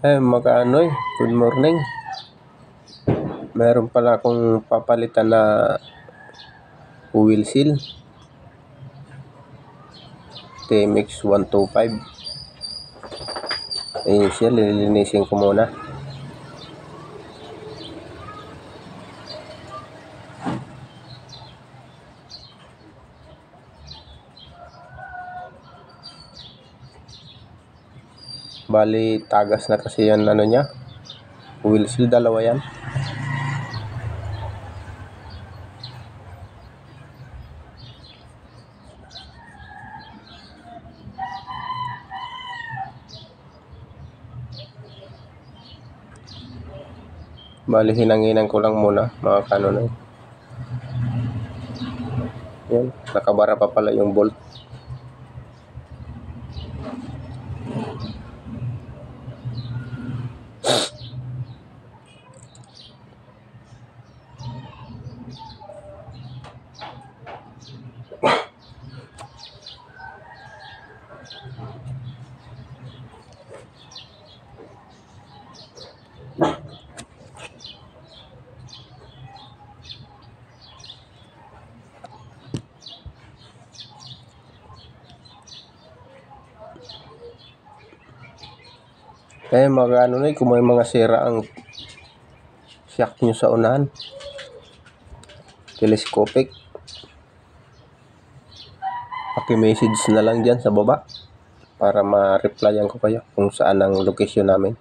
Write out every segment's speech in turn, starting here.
Mag-ano good morning. Meron pala akong papalitan na wheel seal. TMX 125. Ayun siya, lilinisin ko muna. Bali, tagas na kasi yan niya. Wheel seal, dalawa yan. Bali, hinanginan ko lang muna mga kanonoy. Yan, nakabara pa pala yung bolt. Mag-ano kung may mga sira ang shock nyo sa unahan, telescopic, paki-message na lang dyan sa baba para ma-replyan ko kayo kung saan ang location namin.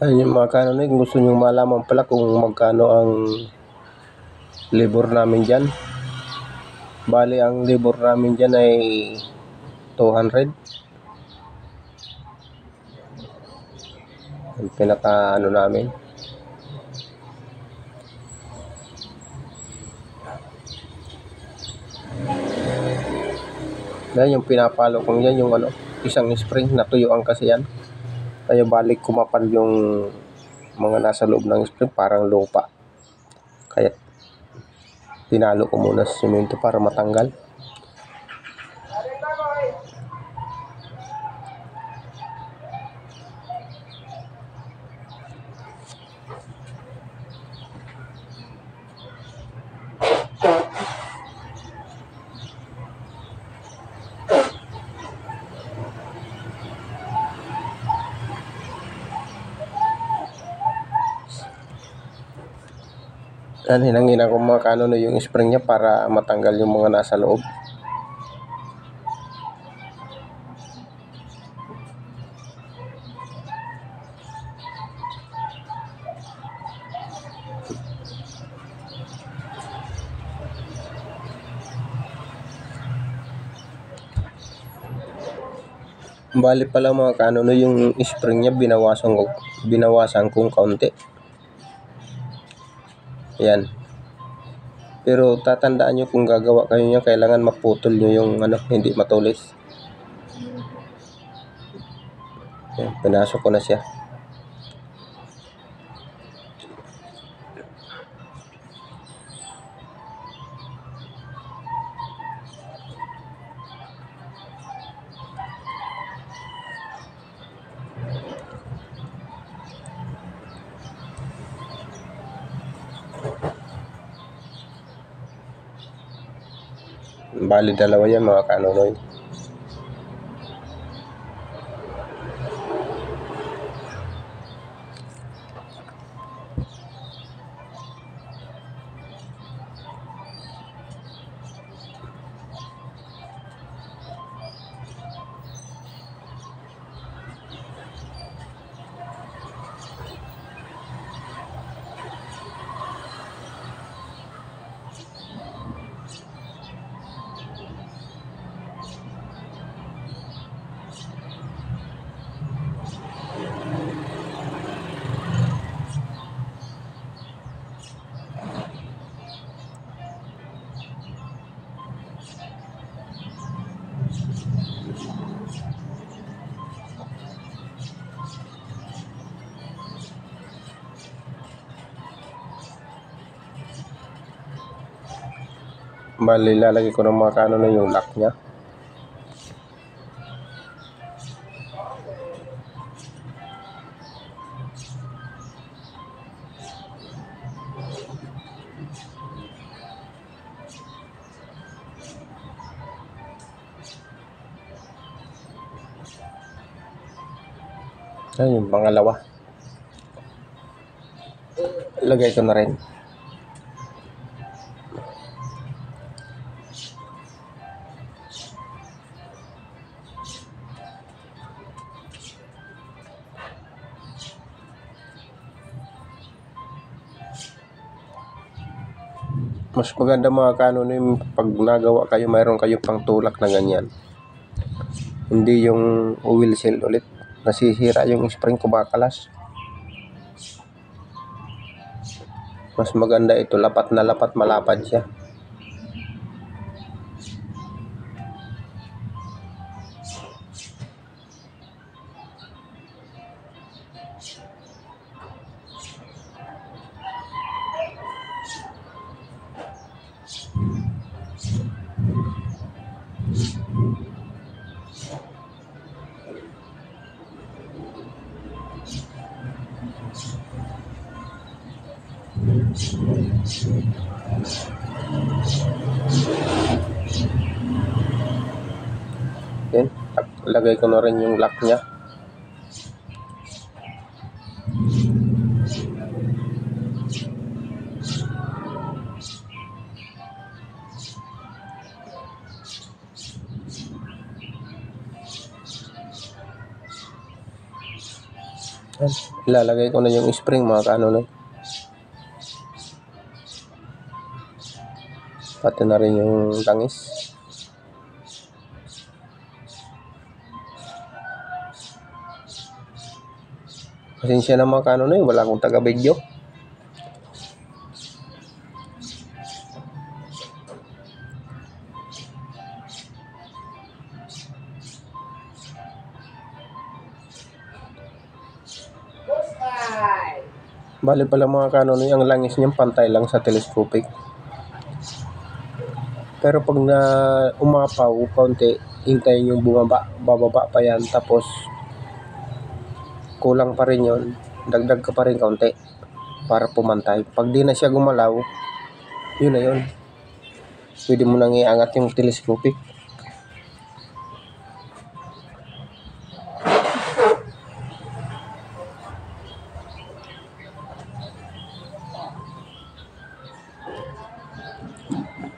Ayun yung mga kanonoy, kung gusto nyo malaman pala kung magkano ang labor namin dyan. Bali, ang labor namin dyan ay 200. Ang pinaka namin. Yan yung pinapalo kong yan, yung isang spring, natuyuan kasi yan. Kaya balik kumapal yung mga nasa loob ng spring, parang lupa. Kaya pinalo ko muna sa semento para matanggal. Yan, hinangin ako mga kanonoy yung spring niya para matanggal yung mga nasa loob. Bali pala mga kanonoy, yung spring niya binawasan kong kaunti. Yan. Pero tatandaan nyo kung gagawa kayo niya, kailangan maputol nyo yung hindi matulis. Yan, pinasok ko na siya. Bali, dalawa yan mga kanonoy. Bali, lalagay ko ng mga kano na yung lock niya. Ayan yung pangalawa. Lagay ko na rin. Mas maganda mga kanon yung pag nagawa kayo, mayroon kayo pang tulak na ganyan. Hindi yung oil seal ulit. Nasisira yung spring, kumakalas. Mas maganda ito, lapat na lapat, malapad siya. Then, lagay ko na rin yung lock niya. Ilalagay ko na yung spring mga kanon. Pati na rin yung langis. Pasensya na mga kanon, wala akong taga-video. Bali pala mga kanon, ang langis niyan pantay lang sa telescopic. Pero pag na umapaw kaunti, hintayin yung bababa pa yan, tapos kulang pa rin yun, dagdag ka pa rin kaunti para pumantay. Pag di na siya gumalaw, yun na yun. Pwede mo nang iangat yung telescopic.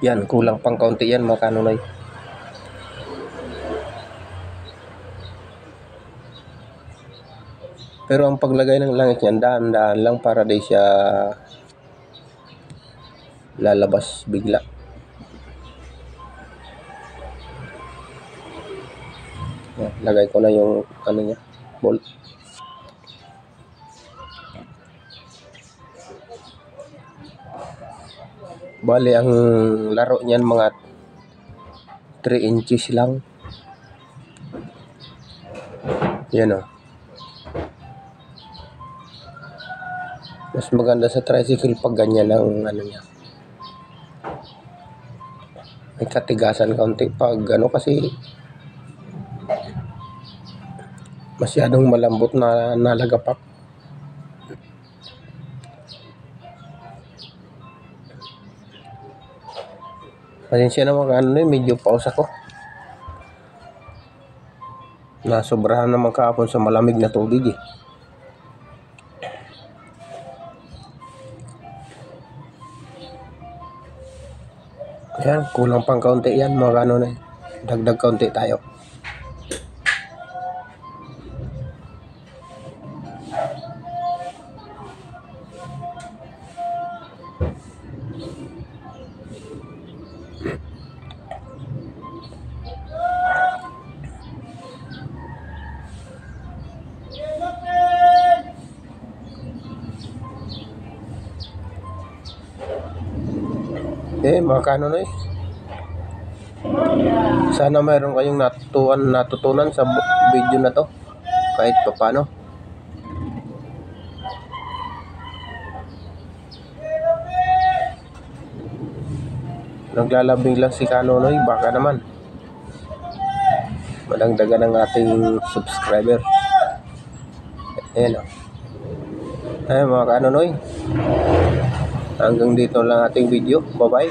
Yan, kulang pang kaunti yan mga kanonay. Pero ang paglagay ng langit niyan, daan-daan lang para di siya lalabas bigla. Yan, lagay ko na yung ano niya, bolt. Bali, ang laro niyan mga 3 inches lang. Yan o. Mas maganda sa tricycle pag ganyan ang ano niya. May katigasan kaunti pag ano, kasi masyadong malambot na nalagapak. Pasensya na mga ano, medyo pause ako. Nasobrahan naman kahapon sa malamig na tubig eh. Yan, kulang pang kaunti yan mga ano na. Dagdag kaunti tayo. Mga kanonoy, sana mayroon kayong natutunan sa video na to kahit paano. Naglalambing lang si Kanonoy, baka naman madagdagan ang ating subscriber. Ayan o. Ayan mga Kanonoy, hanggang dito lang ating video. Bye bye.